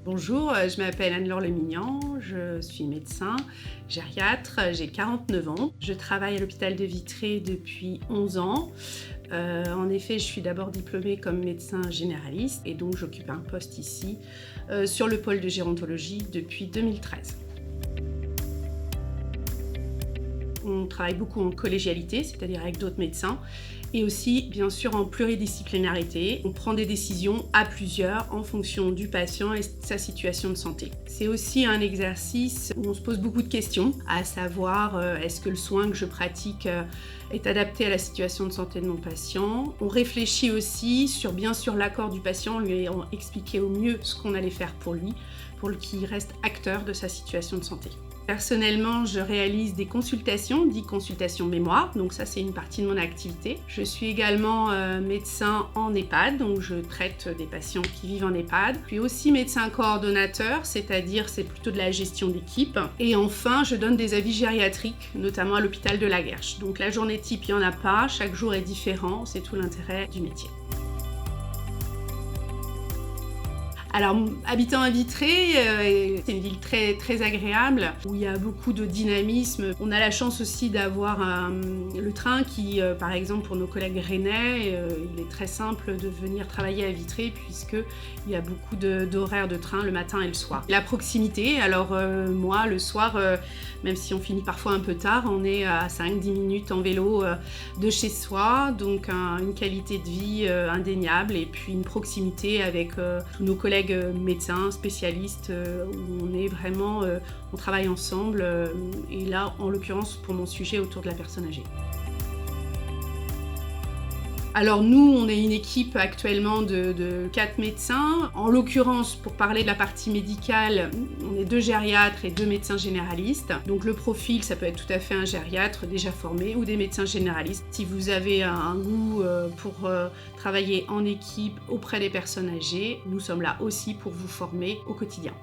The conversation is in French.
Bonjour, je m'appelle Anne-Laure Lemignan, je suis médecin gériatre, j'ai 49 ans. Je travaille à l'hôpital de Vitré depuis 11 ans. En effet, je suis d'abord diplômée comme médecin généraliste et donc j'occupe un poste ici sur le pôle de gérontologie depuis 2013. On travaille beaucoup en collégialité, c'est-à-dire avec d'autres médecins, et aussi bien sûr en pluridisciplinarité. On prend des décisions à plusieurs en fonction du patient et de sa situation de santé. C'est aussi un exercice où on se pose beaucoup de questions, à savoir est-ce que le soin que je pratique est adapté à la situation de santé de mon patient. On réfléchit aussi sur bien sûr l'accord du patient, lui ayant expliqué au mieux ce qu'on allait faire pour lui, pour qu'il reste acteur de sa situation de santé. Personnellement, je réalise des consultations, dites consultations mémoire, donc ça c'est une partie de mon activité. Je suis également médecin en EHPAD, donc je traite des patients qui vivent en EHPAD. Je suis aussi médecin coordonnateur, c'est-à-dire c'est plutôt de la gestion d'équipe. Et enfin, je donne des avis gériatriques, notamment à l'hôpital de la Guerche. Donc la journée type, il n'y en a pas, chaque jour est différent, c'est tout l'intérêt du métier. Alors, habitant à Vitré, c'est une ville très agréable, où il y a beaucoup de dynamisme. On a la chance aussi d'avoir le train qui, par exemple, pour nos collègues rennais, il est très simple de venir travailler à Vitré, puisqu'il y a beaucoup d'horaires de train le matin et le soir. La proximité, alors moi, le soir, même si on finit parfois un peu tard, on est à 5-10 minutes en vélo de chez soi, donc une qualité de vie indéniable, et puis une proximité avec tous nos collègues médecins, spécialistes, où on est vraiment, on travaille ensemble, et là, en l'occurrence, pour mon sujet autour de la personne âgée. Alors nous, on est une équipe actuellement de 4 médecins. En l'occurrence, pour parler de la partie médicale, on est 2 gériatres et 2 médecins généralistes. Donc le profil, ça peut être tout à fait un gériatre déjà formé ou des médecins généralistes. Si vous avez un goût pour travailler en équipe auprès des personnes âgées, nous sommes là aussi pour vous former au quotidien.